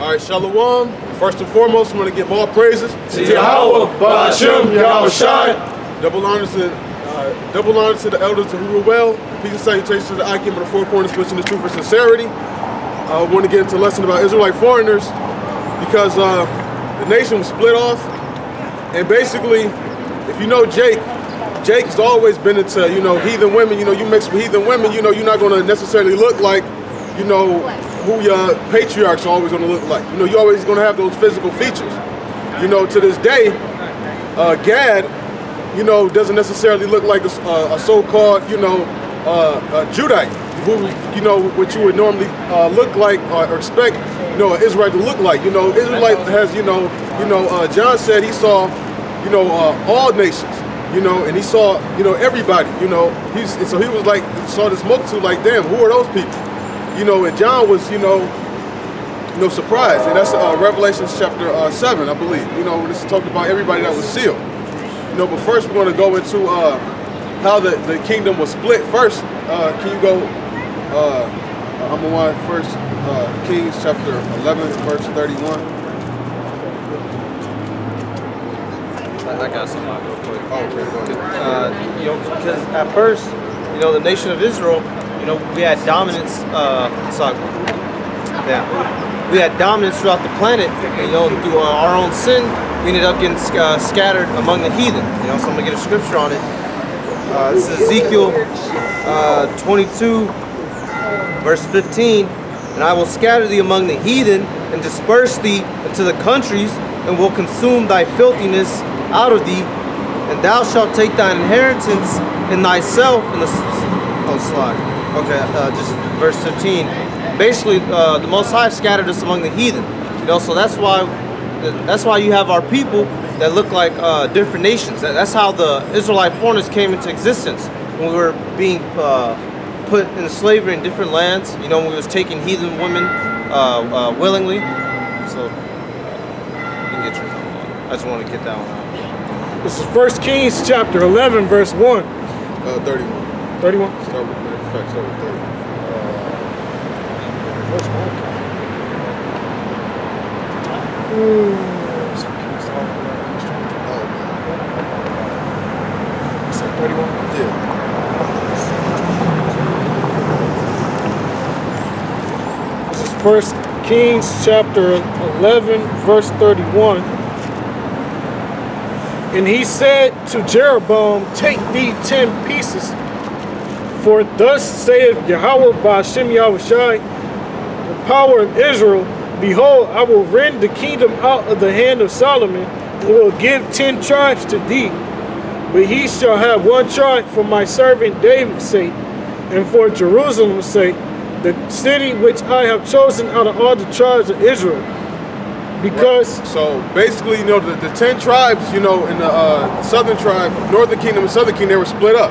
All right, Shalom. First and foremost, I want to give all praises to Yahweh, Ba'ashem, Yahweh Shai. Double honor to the elders who rule well. Peace and salutations to the Akim of the Four Corners, splitting the truth for sincerity. I want to get into a lesson about Israelite foreigners because the nation was split off. And basically, if you know Jake has always been into, heathen women. You mix with heathen women, you're not going to necessarily look like, who your patriarchs are always going to look like. You're always going to have those physical features. To this day, Gad, doesn't necessarily look like a so-called, Judite, who, what you would normally look like or expect, an Israelite to look like. Israelite has, John said he saw, all nations, and he saw, everybody, so he was like, saw this multitude like, damn, who are those people? And John was, surprised. And that's Revelation chapter 7, I believe. When it's talked about everybody that was sealed. But first we're going to go into how the kingdom was split. First, can you go, I'm going to first, Kings chapter 11, verse 31. I got some real quick. Oh, okay, go ahead. Because at first, the nation of Israel, we had dominance. We had dominance throughout the planet. And, through our own sin, we ended up getting scattered among the heathen. So I'm gonna get a scripture on it. This is Ezekiel 22, verse 15. And I will scatter thee among the heathen and disperse thee into the countries, and will consume thy filthiness out of thee, and thou shalt take thine inheritance in thyself in the slide. Okay, just verse 15. Basically, the Most High scattered us among the heathen. So that's why you have our people that look like different nations. That's how the Israelite foreigners came into existence, when we were being put in slavery in different lands. When we was taking heathen women willingly. So you can get your I just want to get that one out. This is 1 Kings chapter 11, verse 1. 31. 31? Start with 30. This is 1 Kings chapter 11, verse 31. And he said to Jeroboam, take thee 10 pieces, for thus saith Yahweh Ba'ashem Yahweh Shai, the power of Israel, behold, I will rend the kingdom out of the hand of Solomon, and will give 10 tribes to thee. But he shall have 1 tribe for my servant David's sake, and for Jerusalem's sake, the city which I have chosen out of all the tribes of Israel. Because right. So basically, the 10 tribes, in the southern tribe, northern kingdom and southern kingdom, they were split up.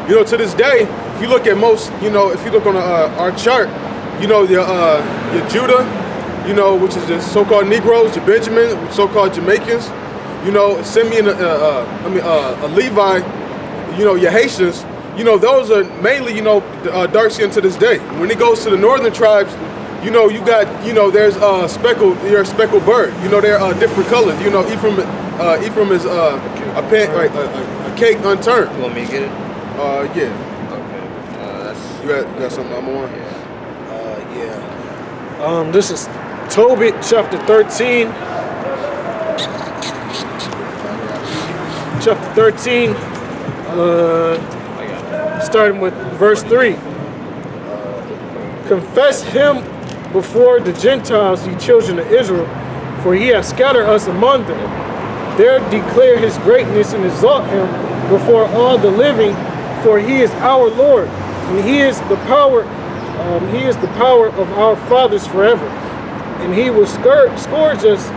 To this day, if you look at most, if you look on our chart, your Judah, which is the so-called Negroes, your Benjamin, so-called Jamaicans, Simeon, Levi, your Haitians, those are mainly, dark skin to this day. When it goes to the northern tribes, you got, there's you're a speckled bird. They're different colors. Ephraim is a cake unturned. You want me to get it? Yeah. Okay. You got something I'm on? yeah. This is Tobit chapter 13. Chapter 13. Starting with verse 3. Confess him before the Gentiles, ye children of Israel, for he hath scattered us among them. There declare his greatness and exalt him before all the living, for he is our Lord, and he is the power. He is the power of our fathers forever, and he will scourge us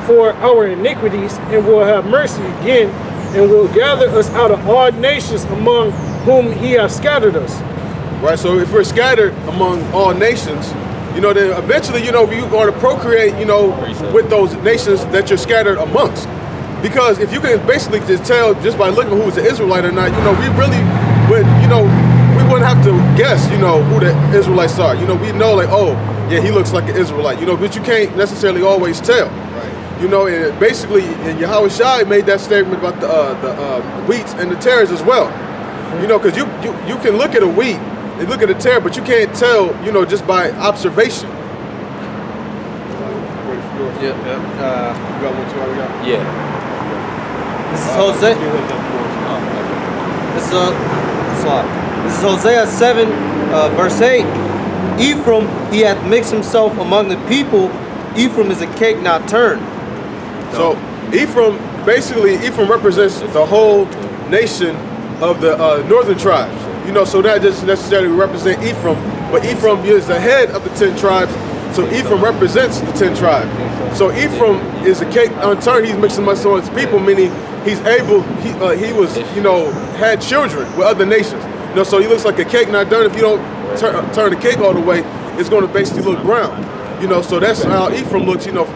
for our iniquities, and will have mercy again, and will gather us out of all nations among whom he hath scattered us. Right. So if we're scattered among all nations, then eventually, you are to procreate, with those nations that you're scattered amongst. Because if you can basically just tell just by looking who's an Israelite or not, we really would, we wouldn't have to guess, who the Israelites are. We know like, oh, yeah, he looks like an Israelite, you know, but you can't necessarily always tell. Right. You know, and basically, and Yahweh Shai made that statement about the wheats and the tares as well. You know, because you can look at a wheat and look at a tare, but you can't tell, you know, just by observation. Yeah. You got one too? I got. Yeah. This is Hosea. This is Hosea 7, verse 8. Ephraim, he hath mixed himself among the people. Ephraim is a cake not turned. So Ephraim, basically, Ephraim represents the whole nation of the northern tribes. You know, so that doesn't necessarily represent Ephraim, but Ephraim is the head of the 10 tribes. So Ephraim represents the 10 tribes. So Ephraim is a cake unturned. He's mixing among his people, meaning he's able. He was, you know, had children with other nations. You know, so he looks like a cake not done. If you don't turn the cake all the way, it's going to basically look brown. You know, so that's how Ephraim looks. You know,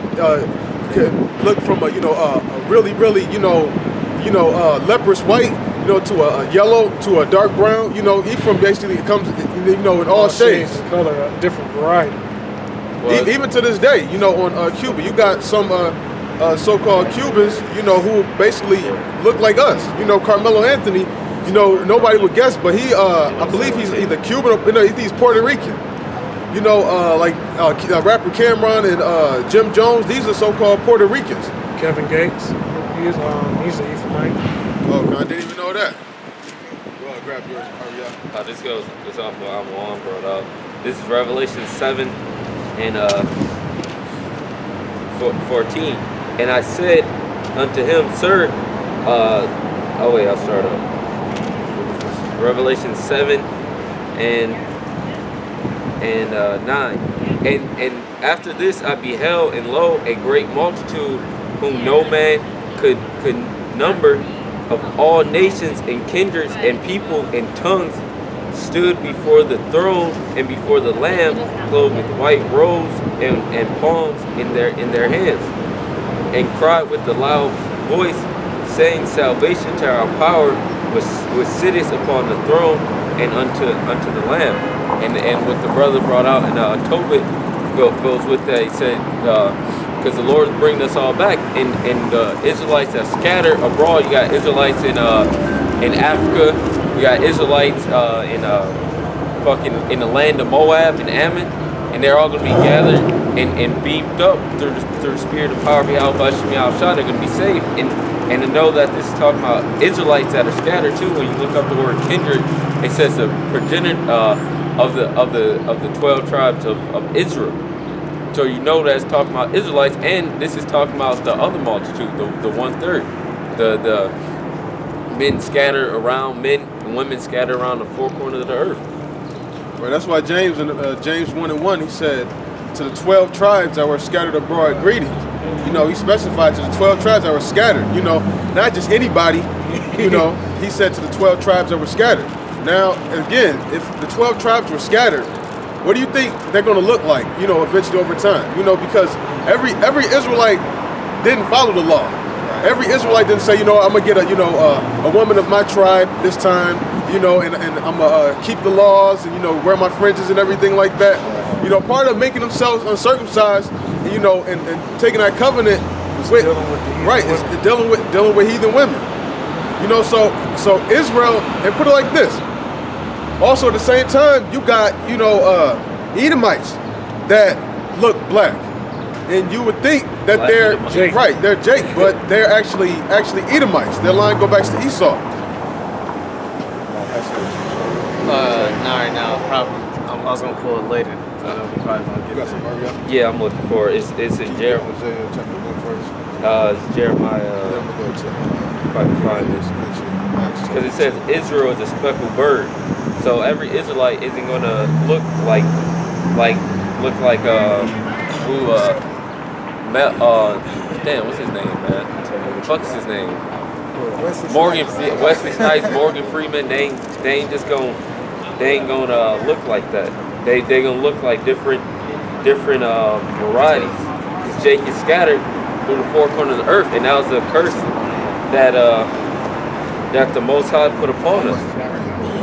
look from a really leprous white, you know, to a yellow, to a dark brown. You know, Ephraim basically comes, you know, in all shades. Color, a different variety. Even to this day, you know, on Cuba, you got some so-called Cubans, you know, who basically look like us. You know, Carmelo Anthony, you know, nobody would guess, but he, I believe he's either Cuban or, you know, he's Puerto Rican. You know, like rapper Cameron and Jim Jones, these are so-called Puerto Ricans. Kevin Gates, he's an Ephraimite. Oh, I didn't even know that. Go ahead, grab yours. This off what I'm on, brought up. This is Revelation 7 and 14. And I said unto him, Sir, I'll start up. Revelation 7 and 9. And after this I beheld, and lo, a great multitude whom no man could number, of all nations and kindreds and people and tongues, stood before the throne and before the Lamb, clothed with white robes and palms in their hands, and cried with a loud voice, saying, Salvation to our power, which sitteth upon the throne, and unto the Lamb. And what the brother brought out, and Tobit goes with that. He said, because the Lord is bringing us all back, and the Israelites that scatter abroad. You got Israelites in Africa. You got Israelites in the land of Moab and Ammon, and they're all going to be gathered and beamed up through the spirit of power of Yahweh Shem Yahushua. They're going to be saved, and to know that this is talking about Israelites that are scattered too. When you look up the word kindred, it says the progenitor of the 12 tribes of Israel. So you know that it's talking about Israelites, and this is talking about the other multitude, the 1/3, the men scattered around, men and women scattered around the four corners of the earth. Right, that's why James in James 1:1, he said, to the 12 tribes that were scattered abroad, greetings. You know, he specified to the 12 tribes that were scattered. You know, not just anybody. You know, he said to the 12 tribes that were scattered. Now, again, if the 12 tribes were scattered, what do you think they're going to look like, you know, eventually over time? You know, because every Israelite didn't follow the law. Every Israelite didn't say, you know, I'm going to get a woman of my tribe this time, you know, and I'm going to keep the laws and, you know, wear my fringes and everything like that. You know, part of making themselves uncircumcised, you know, and taking that covenant with right, is dealing with heathen women. You know, so Israel, and put it like this. Also, at the same time, you got, you know, Edomites that look black, and you would think that Black they're Jake. right, they're Jake, but they're actually Edomites. Their line go back to Esau. Not right now. Probably. I was gonna pull it later. So I know we probably gonna You get got some Maria? Yeah, I'm looking for it. It's in Jeremiah. Hosea chapter 1 first. It's Jeremiah. Then we'll go to If I can find this. Because it says Israel is a speckled bird, so every Israelite isn't gonna look like damn, what's his name, man? What's his name? Wesley Snipes, Morgan Freeman. They ain't gonna look like that. They gonna look like different varieties. Because Jake is scattered through the four corners of the earth, and that was a curse that the Most High put upon us,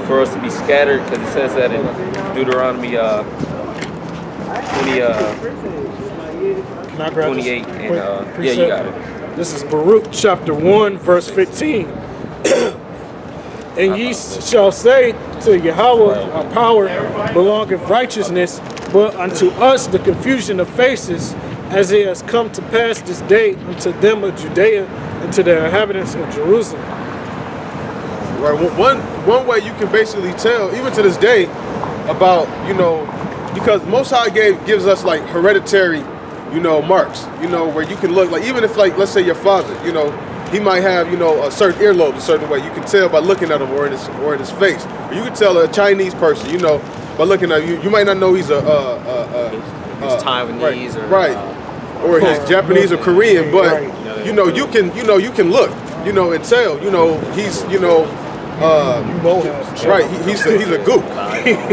for us to be scattered, because it says that in Deuteronomy 20, Can I grab 28, this and quick yeah, you precept? got it. This is Baruch chapter 1, verse 15. And ye shall say to Yahweh, our power belongeth righteousness, but unto us the confusion of faces, as it has come to pass this day unto them of Judea and to the inhabitants of Jerusalem. Right. One way you can basically tell, even to this day, about, you know, because Most High gives us like hereditary, you know, marks, you know, where you can look like, even if like, let's say your father, you know, he might have, you know, a certain earlobe a certain way. You can tell by looking at him or in his face. Or you can tell a Chinese person, you know, by looking at you. You might not know he's He's Taiwanese or he's Japanese or Korean, but you know, you can look, you know, and tell, you know, he's, you know, right, he's a gook,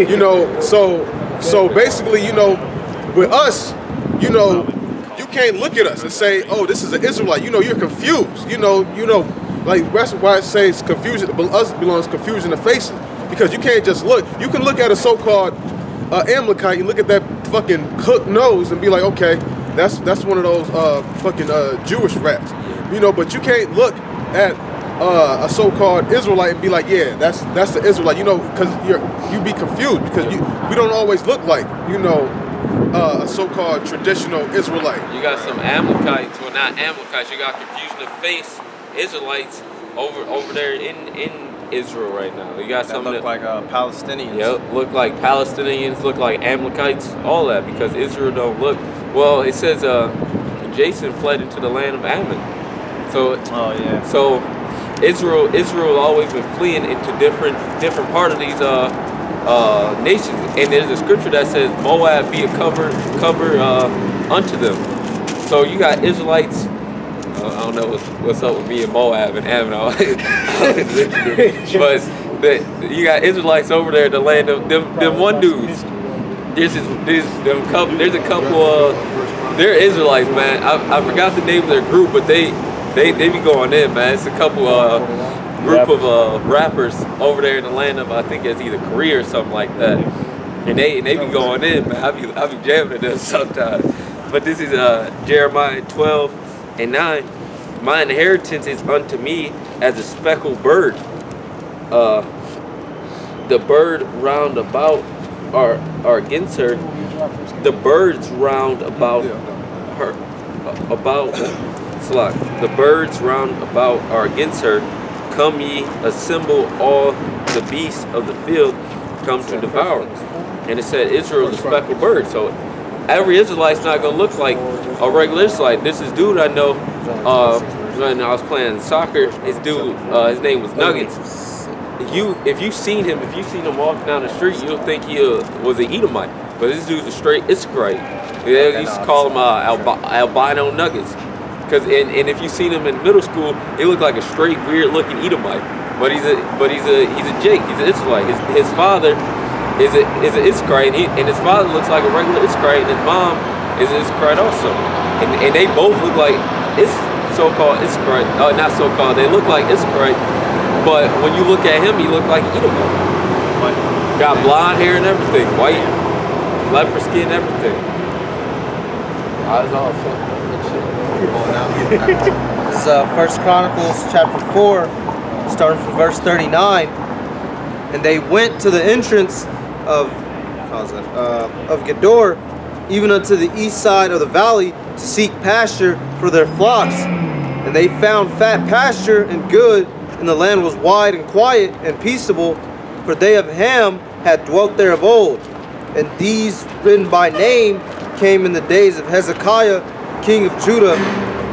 you know. So basically, you know, with us, you know, you can't look at us and say, oh, this is an Israelite. You know, you're confused. You know, like that's why it says confusion. Us belongs confusion of faces, because you can't just look. You can look at a so-called Amalekite, you look at that fucking hook nose and be like, okay, that's one of those fucking Jewish rats, you know. But you can't look at a so-called Israelite and be like, yeah, that's the Israelite, you know, because you be confused, because we don't always look like, you know, a so-called traditional Israelite. You got some Amalekites, well, not Amalekites. You got confusion of face Israelites over there in Israel right now. You got some that look like Palestinians. Yep, look like Palestinians, look like Amalekites, all that, because Israel don't look. Well, it says Jason fled into the land of Ammon. So So Israel always been fleeing into different part of these nations, and there's a scripture that says Moab be a cover unto them. So you got Israelites. I don't know what's up with me and Moab and Ammon, but you got Israelites over there in the land of them one dudes. There's a couple. They're Israelites, man. I forgot the name of their group, but they be going in, man. It's a couple group of rappers over there in the land of, I think it's either Korea or something like that, and they be going in, man. I be jamming to them sometimes. But this is Jeremiah 12:9. My inheritance is unto me as a speckled bird. The bird round about are against her. The birds round about her the birds round about are against her. Come ye, assemble all the beasts of the field, come to devour. And it said Israel is a speckled bird. So every Israelite's not gonna look like a regular Israelite. This is dude I know. When I was playing soccer, his name was Nuggets. If you seen him walking down the street, you'll think he was an Edomite. But this dude's a straight Israelite. They used to call him albino Nuggets. And if you seen him in middle school, he looked like a straight weird looking Edomite. But he's a Jake. He's an Israelite. His father is an Israelite, and his father looks like a regular Israelite, and his mom is an Israelite also. And they both look like so-called Israelite. Not so-called. They look like Israelite. But when you look at him, he looked like Edomite. Got blonde hair and everything, white, leopard skin, everything. Eyes all fucked up and shit. It's 1 Chronicles chapter 4, starting from verse 39. And they went to the entrance of Gedor, even unto the east side of the valley, to seek pasture for their flocks. And they found fat pasture and good, and the land was wide and quiet and peaceable, for they of Ham had dwelt there of old. And these, written by name, came in the days of Hezekiah, king of Judah,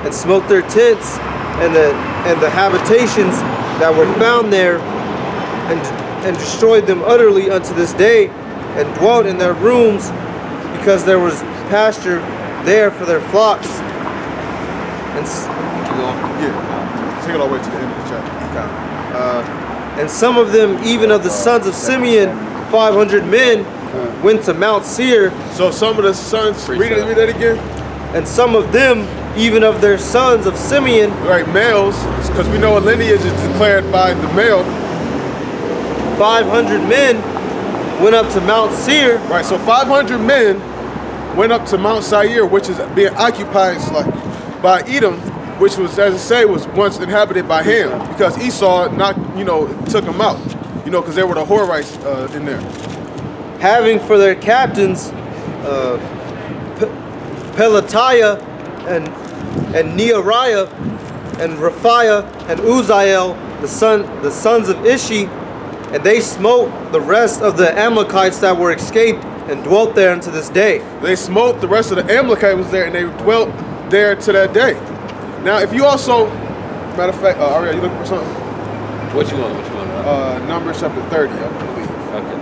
and smote their tents and the habitations that were found there, and destroyed them utterly unto this day, and dwelt in their rooms, because there was pasture there for their flocks. And keep going. Yeah, take it all the way to the end of the chapter. And some of them, even of the sons of Simeon, 500 men, went to Mount Seir. So some of the sons, read that again. And some of them, even of their sons of Simeon, right, males, because we know a lineage is declared by the male. 500 men went up to Mount Seir. Right, so 500 men went up to Mount Seir, which is being occupied by Edom, which was, as I say, was once inhabited by Ham, because Esau took them out, because they were the Horites in there. Having for their captains Pelatiah and Neariah and Raphiah and Uzziel, the sons of Ishi, and they smote the rest of the Amalekites that were escaped and dwelt there unto this day. They smote the rest of the Amalekites was there, and they dwelt there to that day. Now, if you also, matter of fact, Ariel, you looking for something? What you want? Numbers chapter 30, I believe. Okay.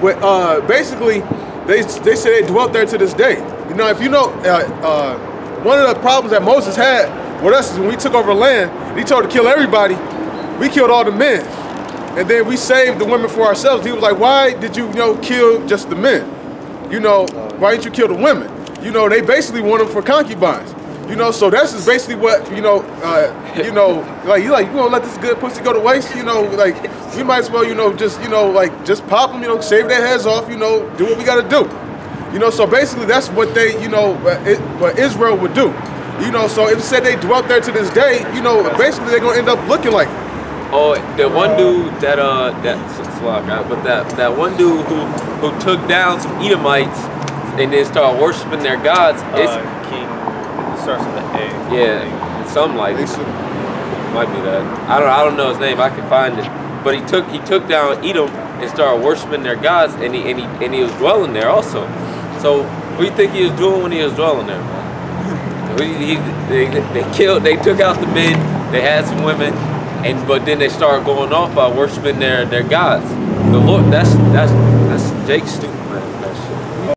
But basically, they say they dwelt there to this day. Now, if you know, one of the problems that Moses had with us is when we took over land, he told to kill everybody. We killed all the men, and then we saved the women for ourselves. He was like, "Why did you, kill just the men? Why didn't you kill the women? They basically want them for concubines. So that's just basically what you gonna let this good pussy go to waste? We might as well, just pop them, shave their heads off, do what we gotta do. So basically that's what they, what Israel would do. So if it said they dwelt there to this day, basically they're gonna end up looking like it. Oh, the one dude that one dude who took down some Edomites and then started worshiping their gods. King starts with an A. Yeah, something like that. Might be that. I don't know his name. I can find it. But he took down Edom and started worshiping their gods, and he was dwelling there also. So what do you think he was doing when he was dwelling there, man? They took out the men. They had some women, but then they started going off by worshiping their gods. The Lord, that's Jake's stupid.